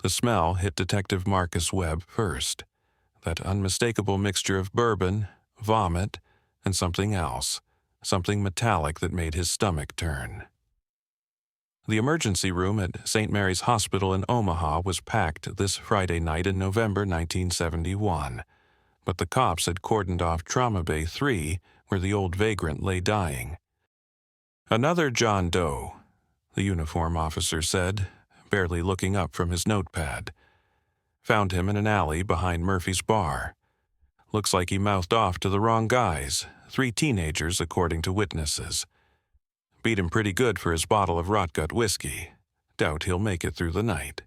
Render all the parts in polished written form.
The smell hit Detective Marcus Webb first, that unmistakable mixture of bourbon, vomit, and something else, something metallic that made his stomach turn. The emergency room at St. Mary's Hospital in Omaha was packed this Friday night in November 1971, but the cops had cordoned off Trauma Bay 3, where the old vagrant lay dying. "Another John Doe," the uniform officer said, barely looking up from his notepad. "Found him in an alley behind Murphy's bar. Looks like he mouthed off to the wrong guys, 3 teenagers according to witnesses. Beat him pretty good for his bottle of rot-gut whiskey. Doubt he'll make it through the night."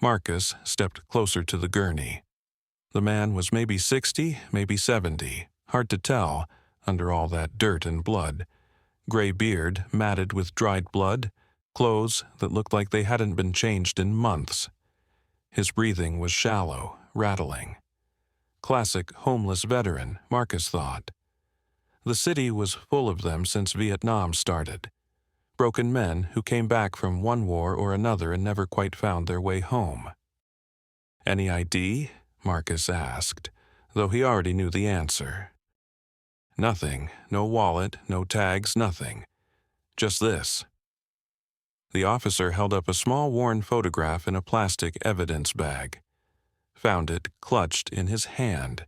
Marcus stepped closer to the gurney. The man was maybe 60, maybe 70, hard to tell, under all that dirt and blood. Gray beard matted with dried blood, clothes that looked like they hadn't been changed in months. His breathing was shallow, rattling. Classic homeless veteran, Marcus thought. The city was full of them since Vietnam started. Broken men who came back from one war or another and never quite found their way home. "Any ID?" Marcus asked, though he already knew the answer. "Nothing. No wallet, no tags, nothing. Just this." The officer held up a small worn photograph in a plastic evidence bag. Found it clutched in his hand.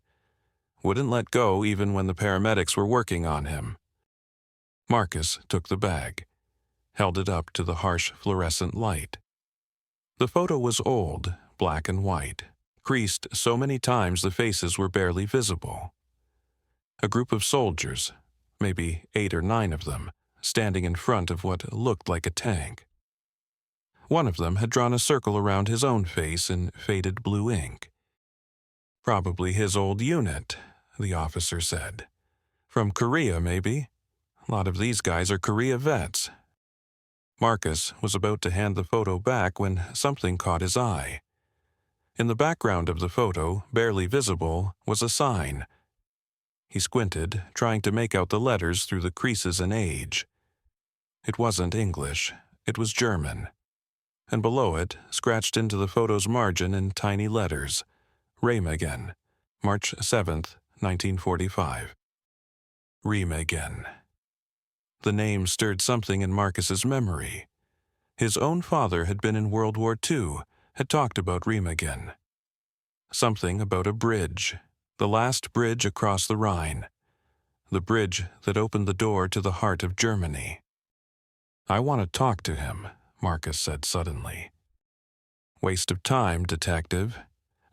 Wouldn't let go even when the paramedics were working on him. Marcus took the bag, held it up to the harsh fluorescent light. The photo was old, black and white, creased so many times the faces were barely visible. A group of soldiers, maybe 8 or 9 of them, standing in front of what looked like a tank. One of them had drawn a circle around his own face in faded blue ink. "Probably his old unit," the officer said. "From Korea, maybe. A lot of these guys are Korea vets." Marcus was about to hand the photo back when something caught his eye. In the background of the photo, barely visible, was a sign. He squinted, trying to make out the letters through the creases and age. It wasn't English, it was German. And below it, scratched into the photo's margin in tiny letters, Remagen, March 7th, 1945. Remagen. The name stirred something in Marcus's memory. His own father had been in World War II, had talked about Remagen. Something about a bridge, the last bridge across the Rhine, the bridge that opened the door to the heart of Germany. "I want to talk to him," Marcus said suddenly. "Waste of time, detective.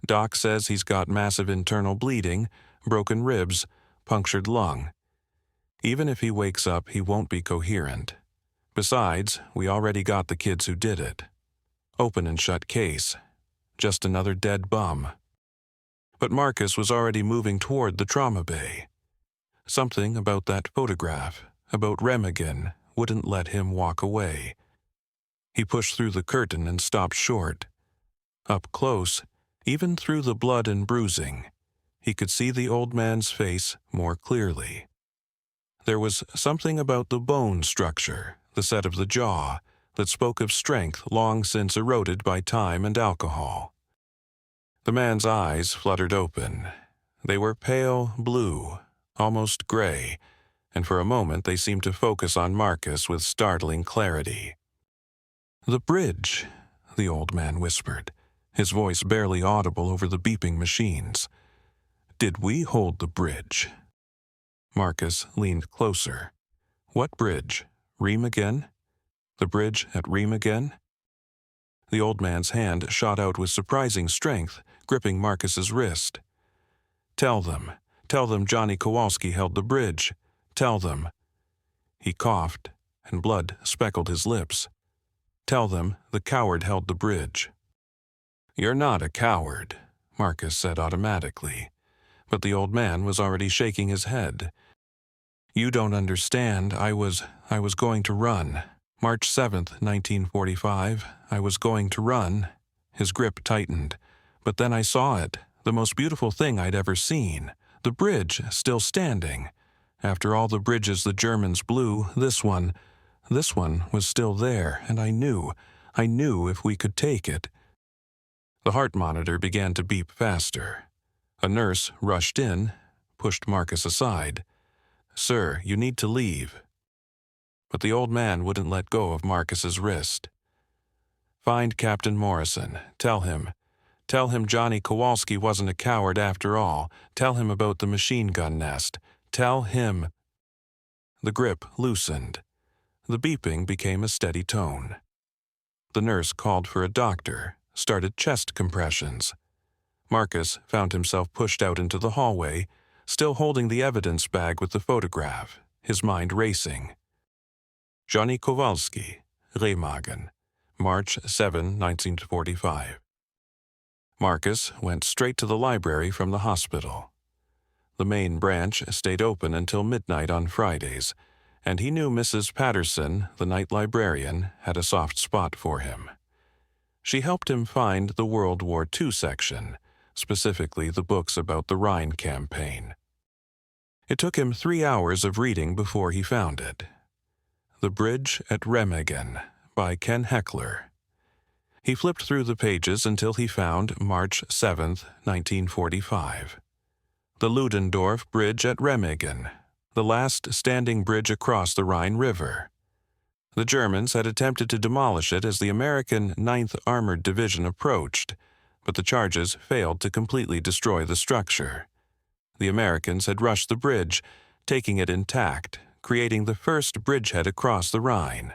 Doc says he's got massive internal bleeding, broken ribs, punctured lung. Even if he wakes up, he won't be coherent. Besides, we already got the kids who did it. Open and shut case. Just another dead bum." But Marcus was already moving toward the trauma bay. Something about that photograph, about Remagen, wouldn't let him walk away. He pushed through the curtain and stopped short. Up close, even through the blood and bruising, he could see the old man's face more clearly. There was something about the bone structure, the set of the jaw, that spoke of strength long since eroded by time and alcohol. The man's eyes fluttered open. They were pale blue, almost gray, and for a moment they seemed to focus on Marcus with startling clarity. "The bridge," the old man whispered, his voice barely audible over the beeping machines. "Did we hold the bridge?" Marcus leaned closer. "What bridge? Remagen? The bridge at Remagen?" The old man's hand shot out with surprising strength, gripping Marcus's wrist. Tell them Johnny Kowalski held the bridge. Tell them." He coughed, and blood speckled his lips. "Tell them the coward held the bridge." "You're not a coward," Marcus said automatically, but the old man was already shaking his head. "You don't understand. I was going to run. March 7th, 1945, I was going to run." His grip tightened. "But then I saw it, the most beautiful thing I'd ever seen. The bridge still standing. After all the bridges the Germans blew, this one was still there, and I knew if we could take it. The heart monitor began to beep faster. A nurse rushed in, pushed Marcus aside. "Sir, you need to leave." But the old man wouldn't let go of Marcus's wrist. "Find Captain Morrison. Tell him Johnny Kowalski wasn't a coward after all. Tell him about the machine gun nest. Tell him." The grip loosened. The beeping became a steady tone. The nurse called for a doctor, started chest compressions. Marcus found himself pushed out into the hallway, still holding the evidence bag with the photograph, his mind racing. Johnny Kowalski, Remagen, March 7, 1945. Marcus went straight to the library from the hospital. The main branch stayed open until midnight on Fridays, and he knew Mrs. Patterson, the night librarian, had a soft spot for him. She helped him find the World War II section, specifically the books about the Rhine campaign. It took him 3 hours of reading before he found it. The Bridge at Remagen by Ken Heckler. He flipped through the pages until he found March 7, 1945. The Ludendorff Bridge at Remagen, the last standing bridge across the Rhine River. The Germans had attempted to demolish it as the American 9th Armored Division approached, but the charges failed to completely destroy the structure. The Americans had rushed the bridge, taking it intact, creating the first bridgehead across the Rhine.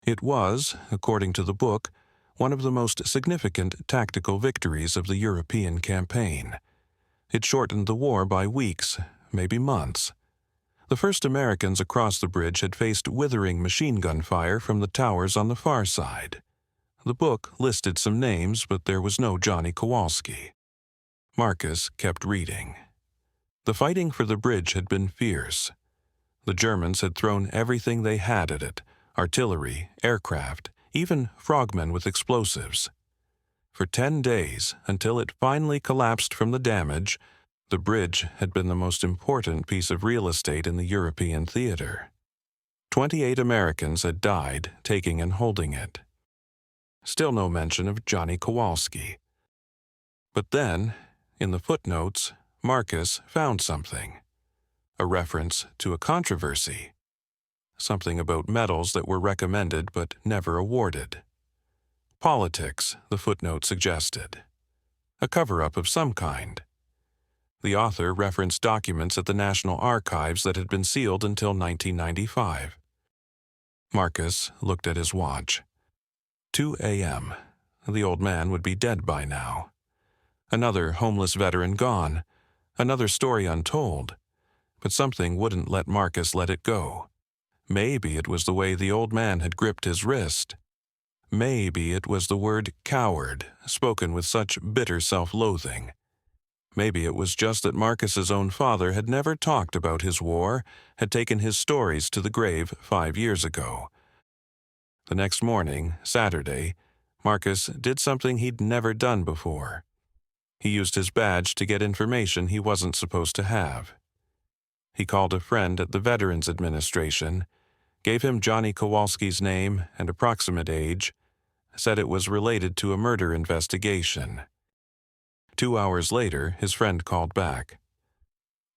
It was, according to the book, one of the most significant tactical victories of the European campaign. It shortened the war by weeks, maybe months. The first Americans across the bridge had faced withering machine gun fire from the towers on the far side. The book listed some names, but there was no Johnny Kowalski. Marcus kept reading. The fighting for the bridge had been fierce. The Germans had thrown everything they had at it: artillery, aircraft, even frogmen with explosives. For 10 days, until it finally collapsed from the damage, the bridge had been the most important piece of real estate in the European theater. 28 Americans had died taking and holding it. Still no mention of Johnny Kowalski. But then, in the footnotes, Marcus found something. A reference to a controversy. Something about medals that were recommended but never awarded. Politics, the footnote suggested. A cover-up of some kind. The author referenced documents at the National Archives that had been sealed until 1995. Marcus looked at his watch. 2 a.m. The old man would be dead by now. Another homeless veteran gone. Another story untold. But something wouldn't let Marcus let it go. Maybe it was the way the old man had gripped his wrist. Maybe it was the word coward, spoken with such bitter self-loathing. Maybe it was just that Marcus's own father had never talked about his war, had taken his stories to the grave 5 years ago. The next morning, Saturday, Marcus did something he'd never done before. He used his badge to get information he wasn't supposed to have. He called a friend at the Veterans Administration, gave him Johnny Kowalski's name and approximate age, said it was related to a murder investigation. 2 hours later, his friend called back.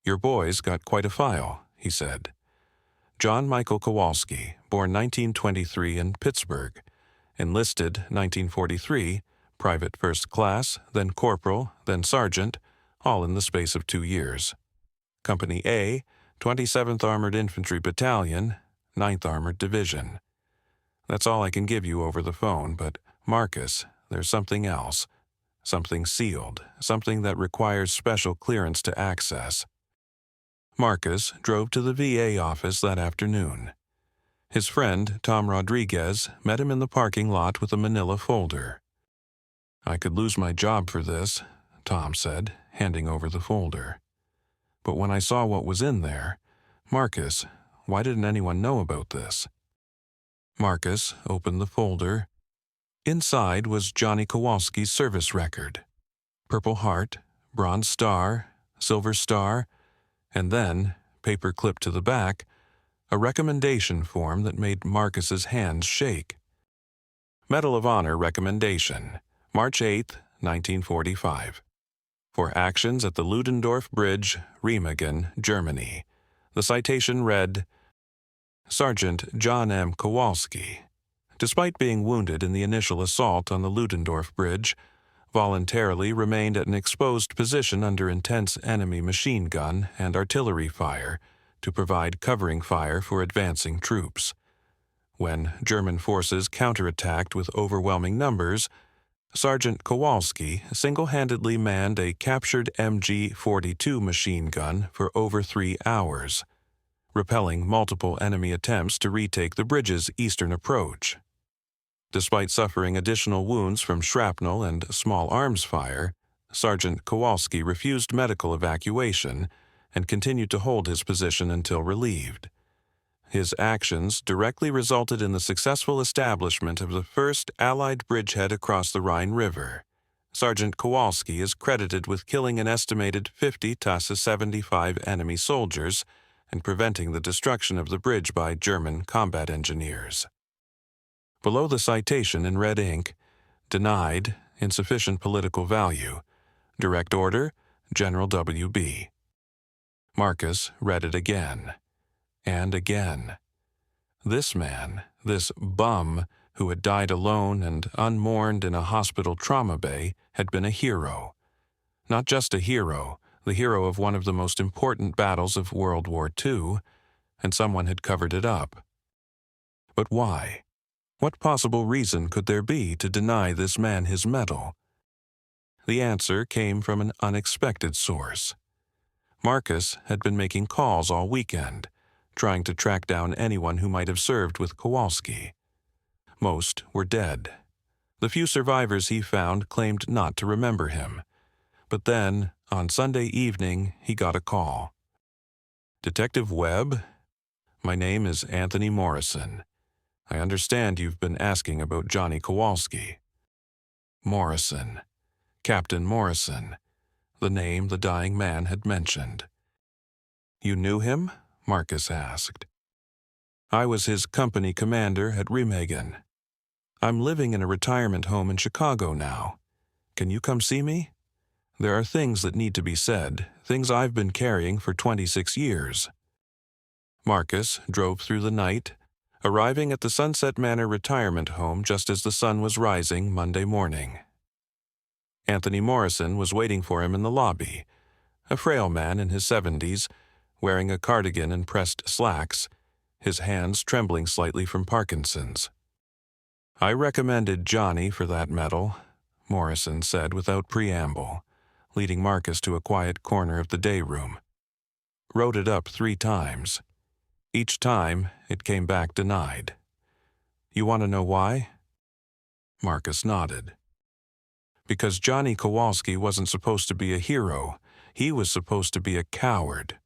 "Your boy's got quite a file," he said. "John Michael Kowalski, born 1923 in Pittsburgh, enlisted 1943, private first class, then corporal, then sergeant, all in the space of 2 years. Company A, 27th Armored Infantry Battalion, 9th Armored Division. That's all I can give you over the phone, but, Marcus, there's something else. Something sealed, something that requires special clearance to access." Marcus drove to the VA office that afternoon. His friend, Tom Rodriguez, met him in the parking lot with a manila folder. "I could lose my job for this," Tom said, handing over the folder. "But when I saw what was in there, Marcus, why didn't anyone know about this?" Marcus opened the folder. Inside was Johnny Kowalski's service record. Purple Heart, Bronze Star, Silver Star, and then, paper clipped to the back, a recommendation form that made Marcus's hands shake. Medal of Honor recommendation, March 8, 1945. For actions at the Ludendorff Bridge, Remagen, Germany. The citation read, Sergeant John M. Kowalski, despite being wounded in the initial assault on the Ludendorff Bridge, voluntarily remained at an exposed position under intense enemy machine gun and artillery fire to provide covering fire for advancing troops. When German forces counterattacked with overwhelming numbers, Sergeant Kowalski single-handedly manned a captured MG-42 machine gun for over 3 hours, repelling multiple enemy attempts to retake the bridge's eastern approach. Despite suffering additional wounds from shrapnel and small arms fire, Sergeant Kowalski refused medical evacuation and continued to hold his position until relieved. His actions directly resulted in the successful establishment of the first Allied bridgehead across the Rhine River. Sergeant Kowalski is credited with killing an estimated 50 to 75 enemy soldiers and preventing the destruction of the bridge by German combat engineers. Below the citation in red ink, denied, insufficient political value, direct order, General W.B. Marcus read it again. And again. This man, this bum who had died alone and unmourned in a hospital trauma bay, had been a hero. Not just a hero, the hero of one of the most important battles of World War II, and someone had covered it up. But why? What possible reason could there be to deny this man his medal? The answer came from an unexpected source. Marcus had been making calls all weekend, trying to track down anyone who might have served with Kowalski. Most were dead. The few survivors he found claimed not to remember him. But then, on Sunday evening, he got a call. Detective Webb? My name is Anthony Morrison. I understand you've been asking about Johnny Kowalski. Morrison. Captain Morrison. The name the dying man had mentioned. You knew him? Marcus asked. I was his company commander at Remagen. I'm living in a retirement home in Chicago now. Can you come see me? There are things that need to be said, things I've been carrying for 26 years. Marcus drove through the night, arriving at the Sunset Manor retirement home just as the sun was rising Monday morning. Anthony Morrison was waiting for him in the lobby, a frail man in his 70s, wearing a cardigan and pressed slacks, his hands trembling slightly from Parkinson's. I recommended Johnny for that medal, Morrison said without preamble, leading Marcus to a quiet corner of the day room. Wrote it up 3 times. Each time, it came back denied. You want to know why? Marcus nodded. Because Johnny Kowalski wasn't supposed to be a hero. He was supposed to be a coward.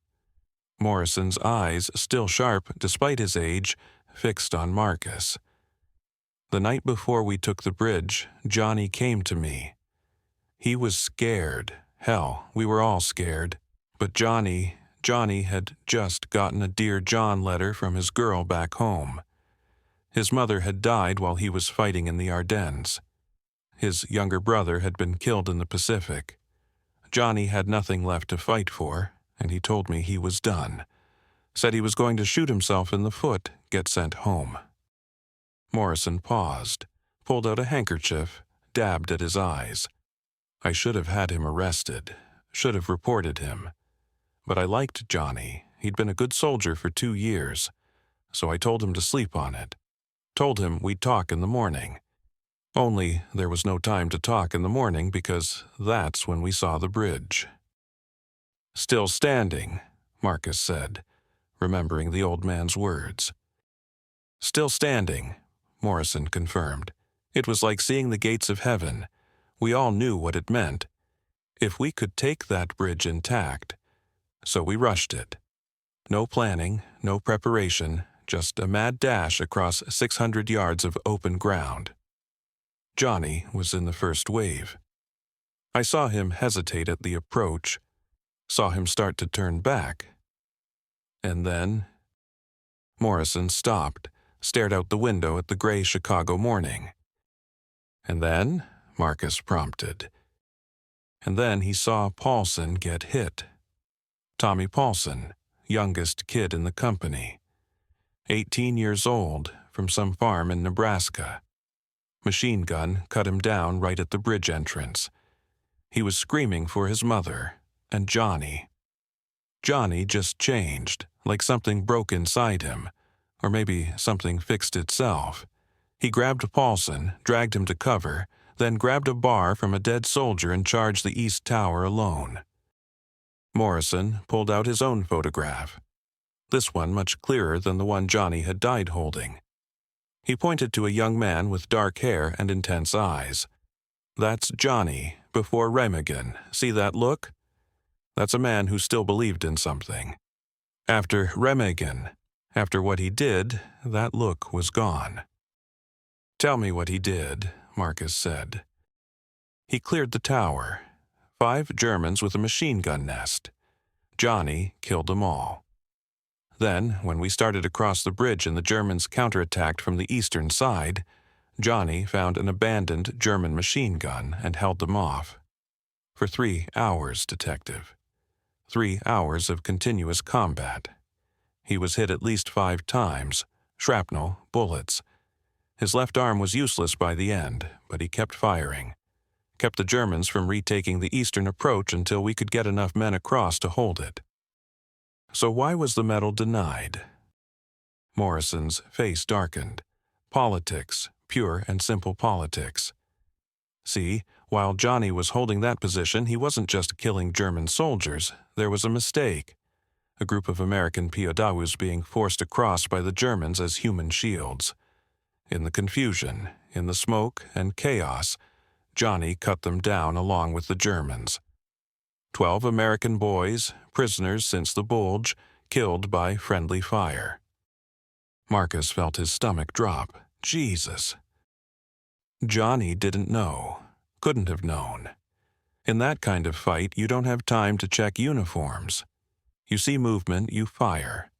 Morrison's eyes, still sharp despite his age, fixed on Marcus. The night before we took the bridge, Johnny came to me. He was scared. Hell, we were all scared. But Johnny had just gotten a Dear John letter from his girl back home. His mother had died while he was fighting in the Ardennes. His younger brother had been killed in the Pacific. Johnny had nothing left to fight for, and he told me he was done. Said he was going to shoot himself in the foot, get sent home. Morrison paused, pulled out a handkerchief, dabbed at his eyes. I should have had him arrested, should have reported him. But I liked Johnny. He'd been a good soldier for 2 years. So I told him to sleep on it. Told him we'd talk in the morning. Only there was no time to talk in the morning because that's when we saw the bridge. Still standing, Marcus said, remembering the old man's words. Still standing, Morrison confirmed. It was like seeing the gates of heaven. We all knew what it meant. If we could take that bridge intact. So we rushed it. No planning, no preparation, just a mad dash across 600 yards of open ground. Johnny was in the first wave. I saw him hesitate at the approach, saw him start to turn back. And then Morrison stopped, stared out the window at the gray Chicago morning. And then, Marcus prompted. And then he saw Paulson get hit. Tommy Paulson, youngest kid in the company. 18 years old, from some farm in Nebraska. Machine gun cut him down right at the bridge entrance. He was screaming for his mother, and Johnny. Johnny just changed, like something broke inside him, or maybe something fixed itself. He grabbed Paulson, dragged him to cover, then grabbed a bar from a dead soldier and charged the east tower alone. Morrison pulled out his own photograph, this one much clearer than the one Johnny had died holding. He pointed to a young man with dark hair and intense eyes. That's Johnny, before Remagen. See that look? That's a man who still believed in something. After Remagen, after what he did, that look was gone. Tell me what he did, Marcus said. He cleared the tower. 5 Germans with a machine gun nest. Johnny killed them all. Then, when we started across the bridge and the Germans counterattacked from the eastern side, Johnny found an abandoned German machine gun and held them off. For 3 hours, Detective. 3 hours of continuous combat. He was hit at least 5 times, shrapnel, bullets. His left arm was useless by the end, but he kept firing. Kept the Germans from retaking the eastern approach until we could get enough men across to hold it. So why was the medal denied? Morrison's face darkened. Politics, pure and simple politics. See, while Johnny was holding that position, he wasn't just killing German soldiers. There was a mistake. A group of American POWs being forced across by the Germans as human shields. In the confusion, in the smoke and chaos, Johnny cut them down along with the Germans. 12 American boys, prisoners since the Bulge, killed by friendly fire. Marcus felt his stomach drop. Jesus. Johnny didn't know, couldn't have known. In that kind of fight, you don't have time to check uniforms. You see movement, you fire.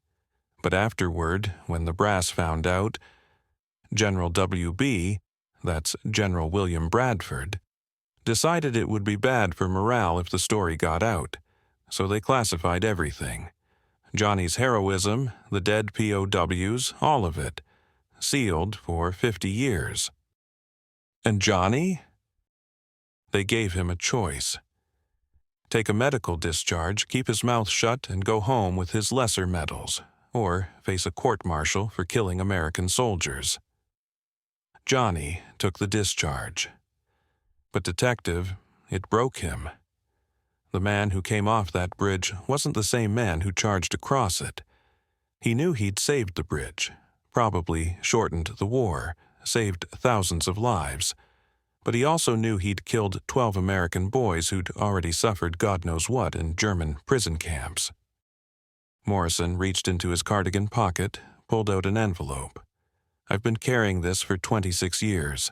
But afterward, when the brass found out, General WB, that's General William Bradford, decided it would be bad for morale if the story got out, so they classified everything. Johnny's heroism, the dead POWs, all of it, sealed for 50 years. And Johnny? They gave him a choice. Take a medical discharge, keep his mouth shut, and go home with his lesser medals, or face a court-martial for killing American soldiers. Johnny took the discharge. But Detective, it broke him. The man who came off that bridge wasn't the same man who charged across it. He knew he'd saved the bridge, probably shortened the war, saved thousands of lives. But he also knew he'd killed 12 American boys who'd already suffered God knows what in German prison camps. Morrison reached into his cardigan pocket, pulled out an envelope. I've been carrying this for 26 years.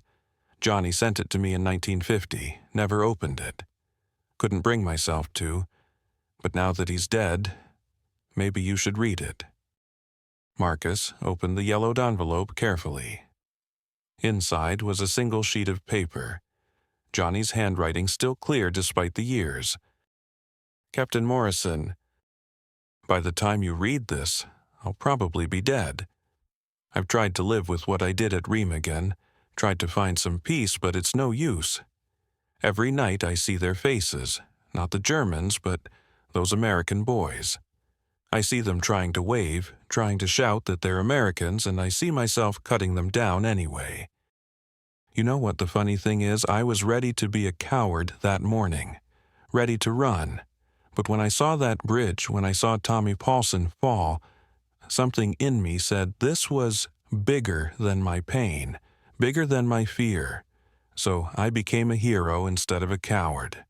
Johnny sent it to me in 1950, never opened it. Couldn't bring myself to, but now that he's dead, maybe you should read it. Marcus opened the yellowed envelope carefully. Inside was a single sheet of paper, Johnny's handwriting still clear despite the years. Captain Morrison, by the time you read this, I'll probably be dead. I've tried to live with what I did at Remagen, tried to find some peace, but it's no use. Every night I see their faces, not the Germans, but those American boys. I see them trying to wave, trying to shout that they're Americans, and I see myself cutting them down anyway. You know what the funny thing is? I was ready to be a coward that morning, ready to run. But when I saw that bridge, when I saw Tommy Paulson fall, something in me said this was bigger than my pain, bigger than my fear. So I became a hero instead of a coward.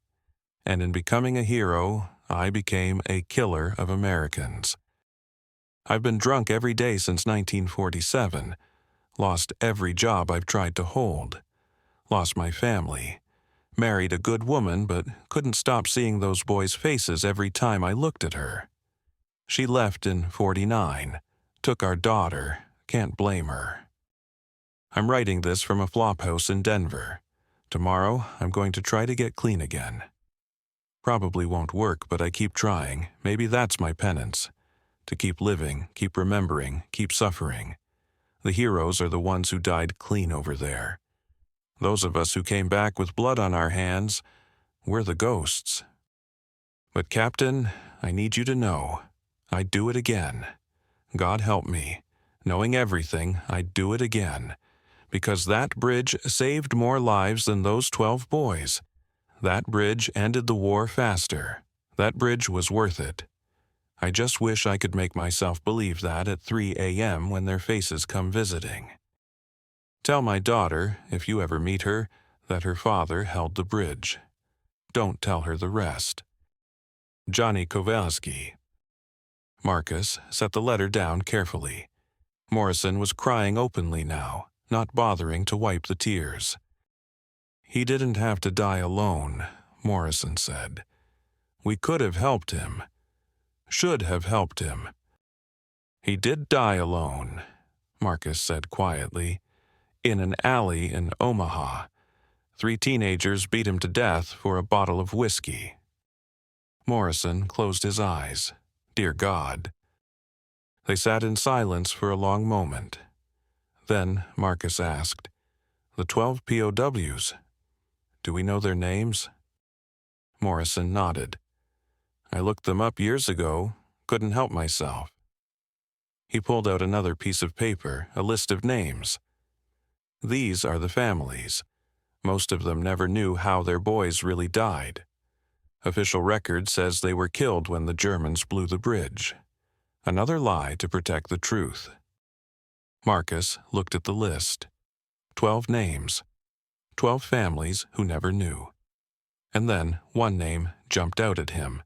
And in becoming a hero, I became a killer of Americans. I've been drunk every day since 1947, lost every job I've tried to hold, lost my family, married a good woman but couldn't stop seeing those boys' faces every time I looked at her. She left in '49, took our daughter, can't blame her. I'm writing this from a flophouse in Denver. Tomorrow, I'm going to try to get clean again. Probably won't work, but I keep trying. Maybe that's my penance. To keep living, keep remembering, keep suffering. The heroes are the ones who died clean over there. Those of us who came back with blood on our hands, we're the ghosts. But Captain, I need you to know, I'd do it again. God help me. Knowing everything, I'd do it again. Because that bridge saved more lives than those 12 boys. That bridge ended the war faster. That bridge was worth it. I just wish I could make myself believe that at 3 a.m. when their faces come visiting. Tell my daughter, if you ever meet her, that her father held the bridge. Don't tell her the rest. Johnny Kowalski. Marcus set the letter down carefully. Morrison was crying openly now, not bothering to wipe the tears. He didn't have to die alone, Morrison said. We could have helped him. Should have helped him. He did die alone, Marcus said quietly, in an alley in Omaha. 3 teenagers beat him to death for a bottle of whiskey. Morrison closed his eyes. Dear God. They sat in silence for a long moment. Then Marcus asked, The 12 POWs, do we know their names? Morrison nodded. I looked them up years ago, couldn't help myself. He pulled out another piece of paper, a list of names. These are the families. Most of them never knew how their boys really died. Official record says they were killed when the Germans blew the bridge. Another lie to protect the truth. Marcus looked at the list. 12 names. 12 families who never knew. And then one name jumped out at him.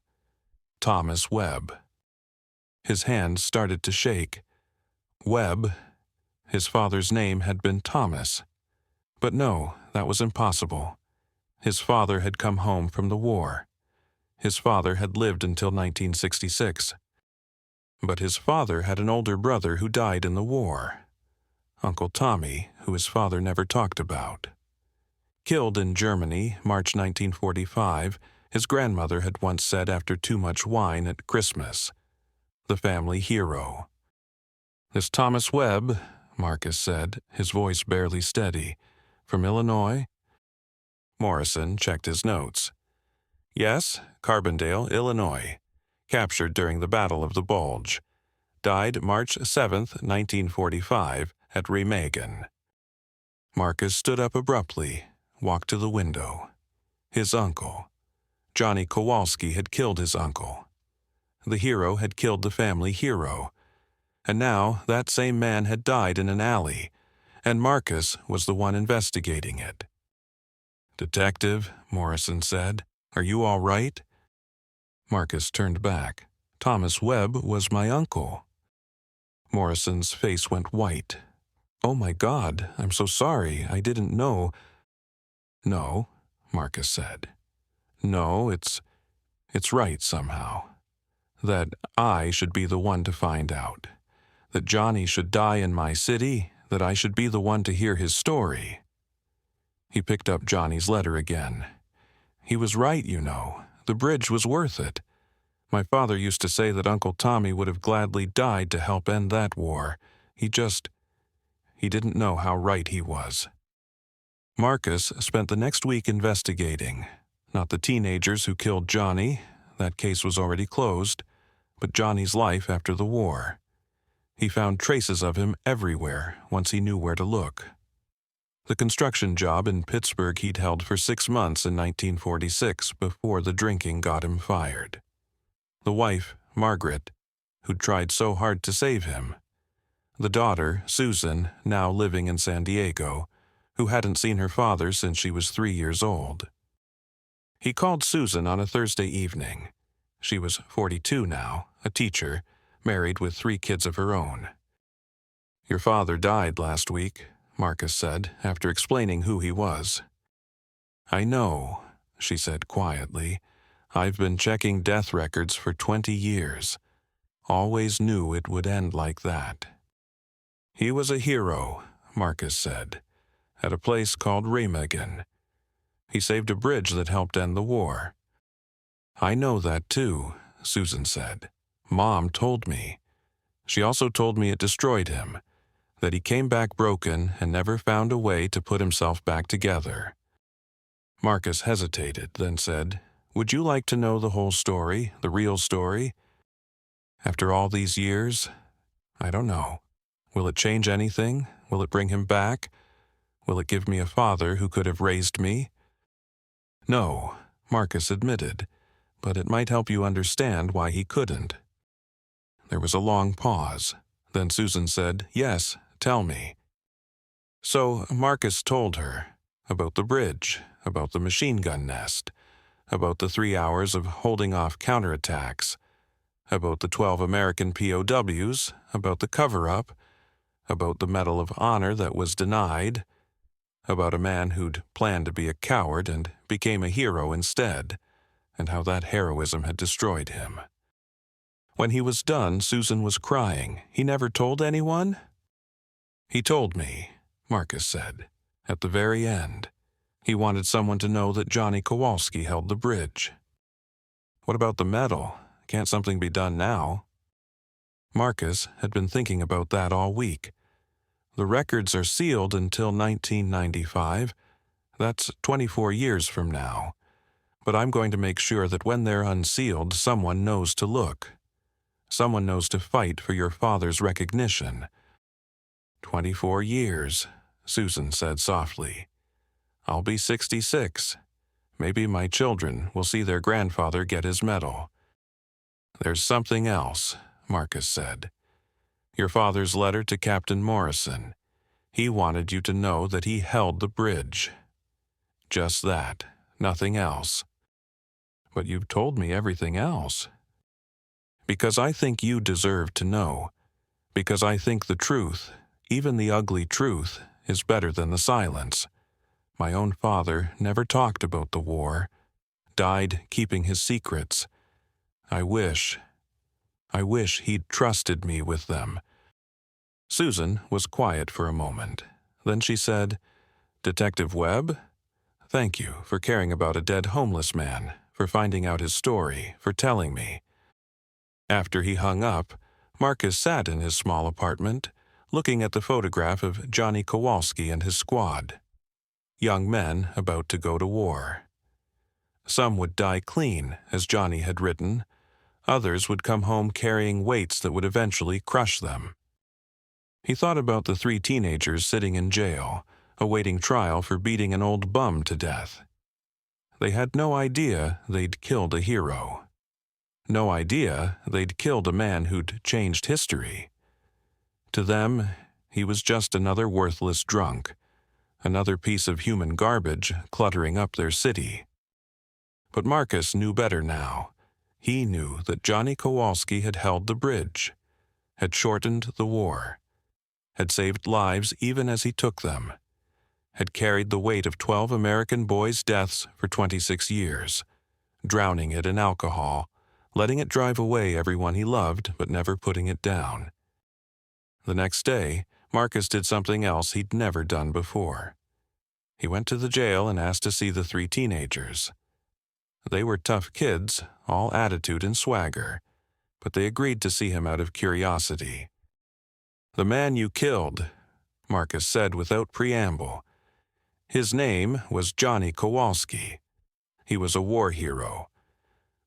Thomas Webb. His hands started to shake. Webb. His father's name had been Thomas. But no, that was impossible. His father had come home from the war. His father had lived until 1966. But his father had an older brother who died in the war. Uncle Tommy, who his father never talked about. Killed in Germany, March 1945, his grandmother had once said after too much wine at Christmas. The family hero. This Thomas Webb, Marcus said, his voice barely steady. From Illinois? Morrison checked his notes. Yes, Carbondale, Illinois. Captured during the Battle of the Bulge. Died March 7, 1945, at Remagen. Marcus stood up abruptly, walked to the window. His uncle. Johnny Kowalski had killed his uncle. The hero had killed the family hero. And now that same man had died in an alley, and Marcus was the one investigating it. Detective, Morrison said, are you all right? Marcus turned back. Thomas Webb was my uncle. Morrison's face went white. Oh my God, I'm so sorry, I didn't know. No, Marcus said. No, it's right somehow. That I should be the one to find out. That Johnny should die in my city, that I should be the one to hear his story. He picked up Johnny's letter again. He was right, you know. The bridge was worth it. My father used to say that Uncle Tommy would have gladly died to help end that war. He didn't know how right he was. Marcus spent the next week investigating. Not the teenagers who killed Johnny, that case was already closed, but Johnny's life after the war. He found traces of him everywhere once he knew where to look. The construction job in Pittsburgh he'd held for 6 months in 1946 before the drinking got him fired. The wife, Margaret, who'd tried so hard to save him. The daughter, Susan, now living in San Diego, who hadn't seen her father since she was 3 years old. He called Susan on a Thursday evening. She was 42 now, a teacher, married with 3 kids of her own. Your father died last week, Marcus said, after explaining who he was. I know, she said quietly. I've been checking death records for 20 years. Always knew it would end like that. He was a hero, Marcus said, at a place called Remagen. He saved a bridge that helped end the war. I know that too, Susan said. Mom told me. She also told me it destroyed him, that he came back broken and never found a way to put himself back together. Marcus hesitated, then said, "Would you like to know the whole story, the real story? After all these years, I don't know. Will it change anything? Will it bring him back? Will it give me a father who could have raised me?" "No," Marcus admitted, "but it might help you understand why he couldn't." There was a long pause. Then Susan said, "Yes, tell me." So Marcus told her about the bridge, about the machine gun nest, about the 3 hours of holding off counterattacks, about the 12 American POWs, about the cover-up, about the Medal of Honor that was denied, about a man who'd planned to be a coward and became a hero instead, and how that heroism had destroyed him. When he was done, Susan was crying. "He never told anyone?" "He told me," Marcus said, "at the very end. He wanted someone to know that Johnny Kowalski held the bridge." "What about the medal? Can't something be done now?" Marcus had been thinking about that all week. The records are sealed until 1995. That's 24 years from now. But I'm going to make sure that when they're unsealed, someone knows to look. Someone knows to fight for your father's recognition. 24 years, Susan said softly. I'll be 66. Maybe my children will see their grandfather get his medal. There's something else, Marcus said. Your father's letter to Captain Morrison. He wanted you to know that he held the bridge. Just that, nothing else. But you've told me everything else. Because I think you deserve to know. Because I think the truth, even the ugly truth, is better than the silence. My own father never talked about the war, died keeping his secrets. I wish he'd trusted me with them. Susan was quiet for a moment. Then she said, Detective Webb, thank you for caring about a dead homeless man, for finding out his story, for telling me. After he hung up, Marcus sat in his small apartment, looking at the photograph of Johnny Kowalski and his squad. Young men about to go to war. Some would die clean, as Johnny had written. Others would come home carrying weights that would eventually crush them. He thought about the 3 teenagers sitting in jail, awaiting trial for beating an old bum to death. They had no idea they'd killed a hero. No idea they'd killed a man who'd changed history. To them, he was just another worthless drunk, another piece of human garbage cluttering up their city. But Marcus knew better now. He knew that Johnny Kowalski had held the bridge, had shortened the war, had saved lives even as he took them, had carried the weight of 12 American boys' deaths for 26 years, drowning it in alcohol, letting it drive away everyone he loved but never putting it down. The next day, Marcus did something else he'd never done before. He went to the jail and asked to see the 3 teenagers. They were tough kids, all attitude and swagger, but they agreed to see him out of curiosity. The man you killed, Marcus said without preamble. His name was Johnny Kowalski. He was a war hero.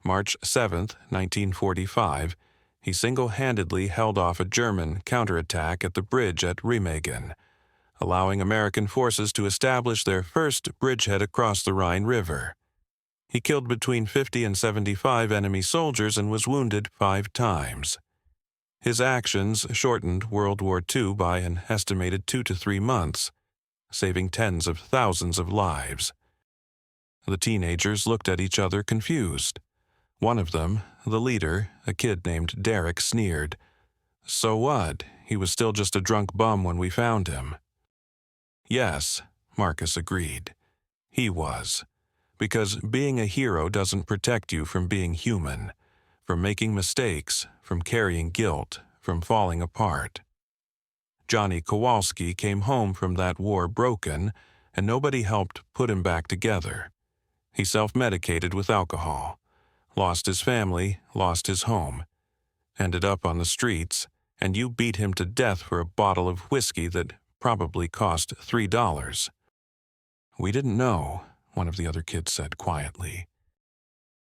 March 7th, 1945, he single-handedly held off a German counterattack at the bridge at Remagen, allowing American forces to establish their first bridgehead across the Rhine River. He killed between 50 and 75 enemy soldiers and was wounded 5 times. His actions shortened World War II by an estimated 2 to 3 months, saving tens of thousands of lives. The teenagers looked at each other confused. One of them, the leader, a kid named Derek, sneered. So what? He was still just a drunk bum when we found him. Yes, Marcus agreed. He was. Because being a hero doesn't protect you from being human, from making mistakes, from carrying guilt, from falling apart. Johnny Kowalski came home from that war broken, and nobody helped put him back together. He self-medicated with alcohol, lost his family, lost his home, ended up on the streets, and you beat him to death for a bottle of whiskey that probably cost $3. We didn't know, one of the other kids said quietly.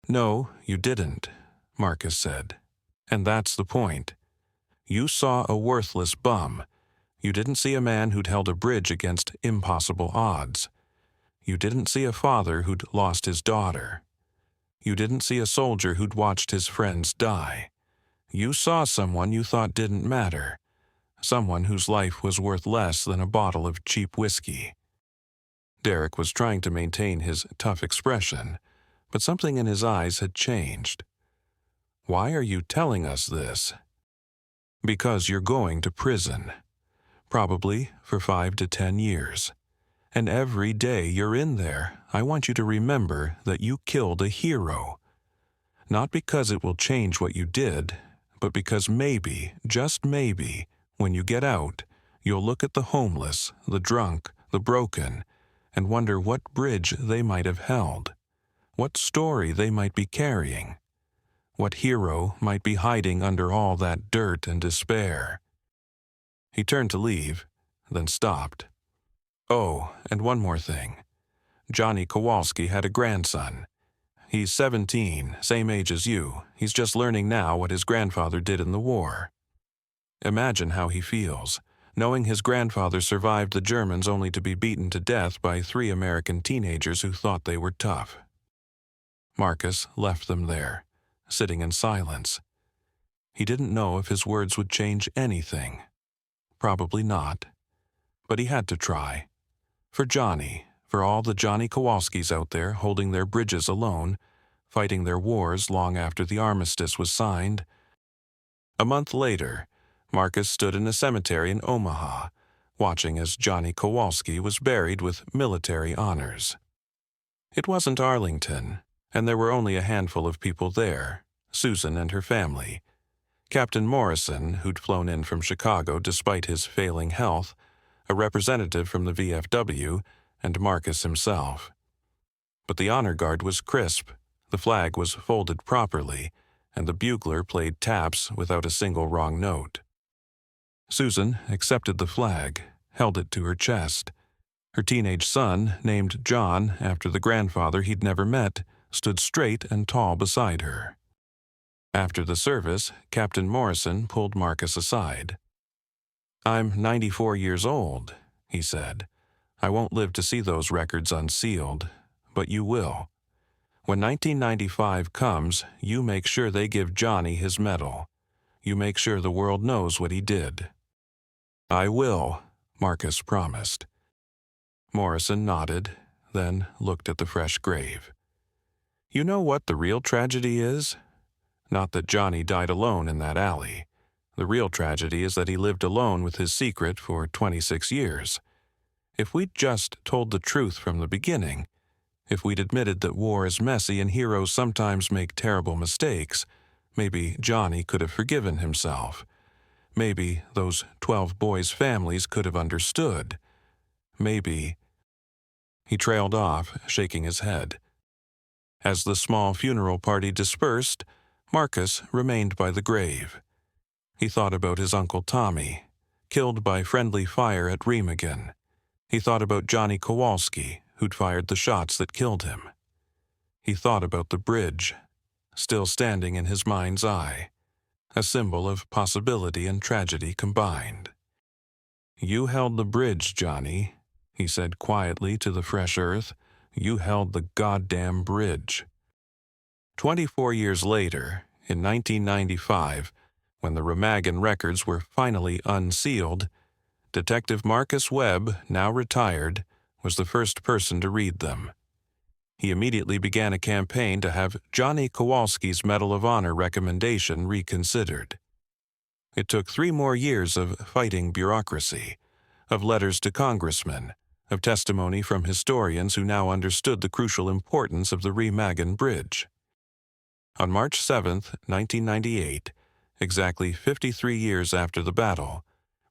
No, you didn't, Marcus said. And that's the point. You saw a worthless bum. You didn't see a man who'd held a bridge against impossible odds. You didn't see a father who'd lost his daughter. You didn't see a soldier who'd watched his friends die. You saw someone you thought didn't matter, someone whose life was worth less than a bottle of cheap whiskey. Derek was trying to maintain his tough expression, but something in his eyes had changed. Why are you telling us this? Because you're going to prison. Probably for 5 to 10 years. And every day you're in there, I want you to remember that you killed a hero. Not because it will change what you did, but because maybe, just maybe, when you get out, you'll look at the homeless, the drunk, the broken, and wonder what bridge they might have held, what story they might be carrying, what hero might be hiding under all that dirt and despair. He turned to leave, then stopped. Oh, and one more thing. Johnny Kowalski had a grandson. He's 17, same age as you. He's just learning now what his grandfather did in the war. Imagine how he feels, knowing his grandfather survived the Germans only to be beaten to death by 3 American teenagers who thought they were tough. Marcus left them there, sitting in silence. He didn't know if his words would change anything. Probably not. But he had to try. For Johnny, for all the Johnny Kowalskis out there holding their bridges alone, fighting their wars long after the armistice was signed. A month later, Marcus stood in a cemetery in Omaha, watching as Johnny Kowalski was buried with military honors. It wasn't Arlington, and there were only a handful of people there, Susan and her family, Captain Morrison, who'd flown in from Chicago despite his failing health, a representative from the VFW, and Marcus himself. But the honor guard was crisp, the flag was folded properly, and the bugler played taps without a single wrong note. Susan accepted the flag, held it to her chest. Her teenage son, named John after the grandfather he'd never met, stood straight and tall beside her. After the service, Captain Morrison pulled Marcus aside. "I'm 94 years old," he said. "I won't live to see those records unsealed, but you will. When 1995 comes, you make sure they give Johnny his medal. You make sure the world knows what he did." "I will," Marcus promised. Morrison nodded, then looked at the fresh grave. "You know what the real tragedy is? Not that Johnny died alone in that alley. The real tragedy is that he lived alone with his secret for 26 years. If we'd just told the truth from the beginning, if we'd admitted that war is messy and heroes sometimes make terrible mistakes, maybe Johnny could have forgiven himself. Maybe those 12 boys' families could have understood. Maybe—" He trailed off, shaking his head. As the small funeral party dispersed, Marcus remained by the grave. He thought about his Uncle Tommy, killed by friendly fire at Remagen. He thought about Johnny Kowalski, who'd fired the shots that killed him. He thought about the bridge, still standing in his mind's eye, a symbol of possibility and tragedy combined. "You held the bridge, Johnny," he said quietly to the fresh earth. "You held the goddamn bridge." 24 years later, in 1995, when the Remagen records were finally unsealed, Detective Marcus Webb, now retired, was the first person to read them. He immediately began a campaign to have Johnny Kowalski's Medal of Honor recommendation reconsidered. It took 3 more years of fighting bureaucracy, of letters to congressmen, of testimony from historians who now understood the crucial importance of the Remagen Bridge. On March 7, 1998, exactly 53 years after the battle,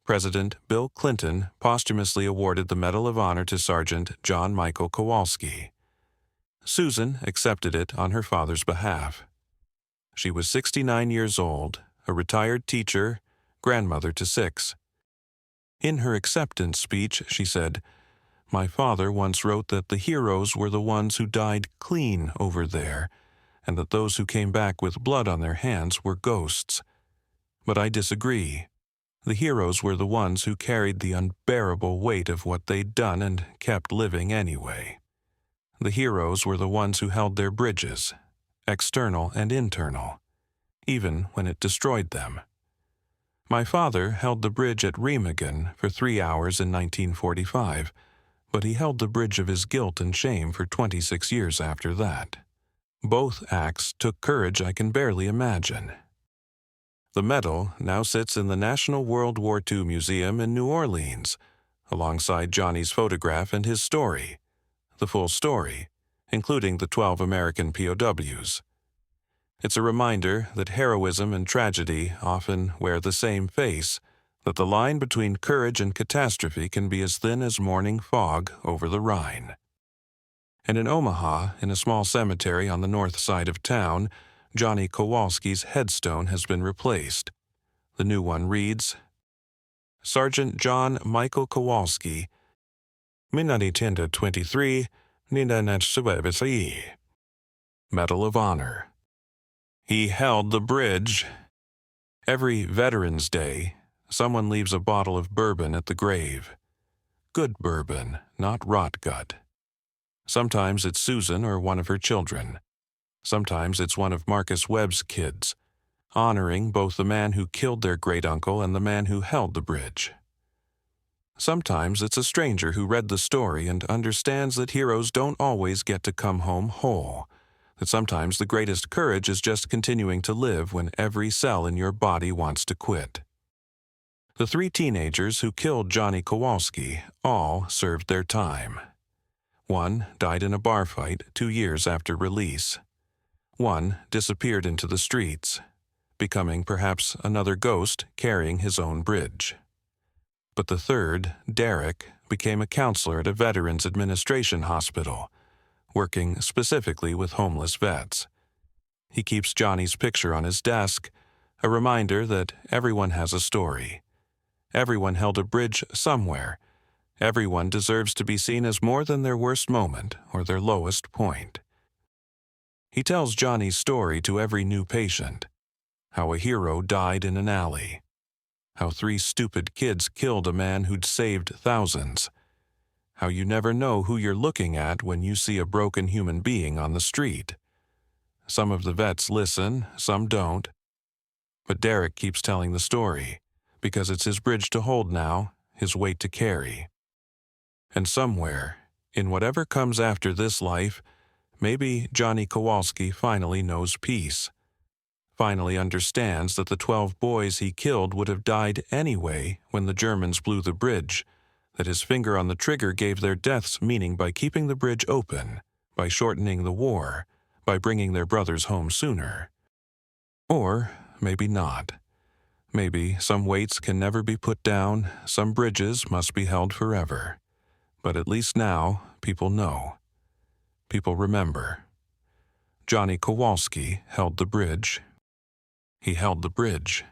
President Bill Clinton posthumously awarded the Medal of Honor to Sergeant John Michael Kowalski. Susan accepted it on her father's behalf. She was 69 years old, a retired teacher, grandmother to 6. In her acceptance speech, she said, "My father once wrote that the heroes were the ones who died clean over there, and that those who came back with blood on their hands were ghosts. But I disagree. The heroes were the ones who carried the unbearable weight of what they'd done and kept living anyway. The heroes were the ones who held their bridges, external and internal, even when it destroyed them. My father held the bridge at Remagen for 3 hours in 1945, but he held the bridge of his guilt and shame for 26 years after that. Both acts took courage I can barely imagine." The medal now sits in the National World War II Museum in New Orleans, alongside Johnny's photograph and his story, the full story, including the 12 American POWs. It's a reminder that heroism and tragedy often wear the same face, that the line between courage and catastrophe can be as thin as morning fog over the Rhine. And in Omaha, in a small cemetery on the north side of town, Johnny Kowalski's headstone has been replaced. The new one reads, Sergeant John Michael Kowalski, 1923, WWII. Medal of Honor. He held the bridge. Every Veterans Day, someone leaves a bottle of bourbon at the grave. Good bourbon, not rot gut. Sometimes it's Susan or one of her children. Sometimes it's one of Marcus Webb's kids, honoring both the man who killed their great-uncle and the man who held the bridge. Sometimes it's a stranger who read the story and understands that heroes don't always get to come home whole, that sometimes the greatest courage is just continuing to live when every cell in your body wants to quit. The 3 teenagers who killed Johnny Kowalski all served their time. One died in a bar fight 2 years after release. One disappeared into the streets, becoming perhaps another ghost carrying his own bridge. But the third, Derek, became a counselor at a Veterans Administration hospital, working specifically with homeless vets. He keeps Johnny's picture on his desk, a reminder that everyone has a story. Everyone held a bridge somewhere. Everyone deserves to be seen as more than their worst moment or their lowest point. He tells Johnny's story to every new patient. How a hero died in an alley. How 3 stupid kids killed a man who'd saved thousands. How you never know who you're looking at when you see a broken human being on the street. Some of the vets listen, some don't. But Derek keeps telling the story, because it's his bridge to hold now, his weight to carry. And somewhere, in whatever comes after this life, maybe Johnny Kowalski finally knows peace. Finally understands that the 12 boys he killed would have died anyway when the Germans blew the bridge, that his finger on the trigger gave their deaths meaning by keeping the bridge open, by shortening the war, by bringing their brothers home sooner. Or maybe not. Maybe some weights can never be put down, some bridges must be held forever. But at least now, people know. People remember. Johnny Kowalski held the bridge. He held the bridge.